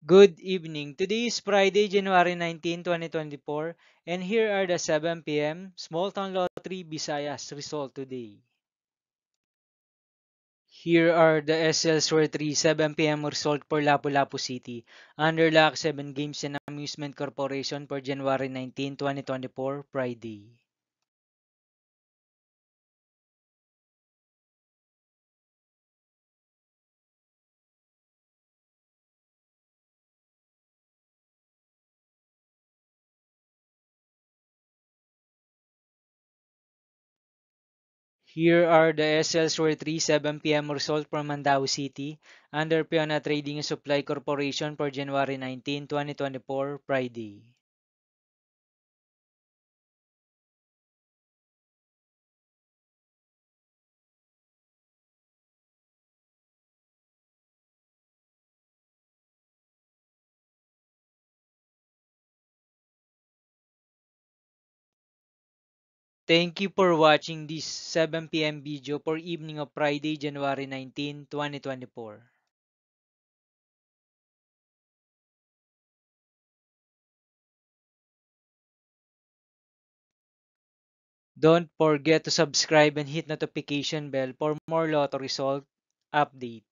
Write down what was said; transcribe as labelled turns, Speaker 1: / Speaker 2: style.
Speaker 1: Good evening. Today is Friday, January 19, 2024, and here are the 7 p.m. Small Town Lottery Visayas result today. Here are the SL Square 3 7 p.m. result for Lapu-Lapu City under Lock 7 Games and Amusement Corporation for January 19, 2024, Friday. Here are the SL Square 3 7 p.m. result from Mandaue City under Piona Trading and Supply Corporation for January 19, 2024, Friday. Thank you for watching this 7 p.m. video for evening of Friday, January 19, 2024. Don't forget to subscribe and hit notification bell for more lotto result update.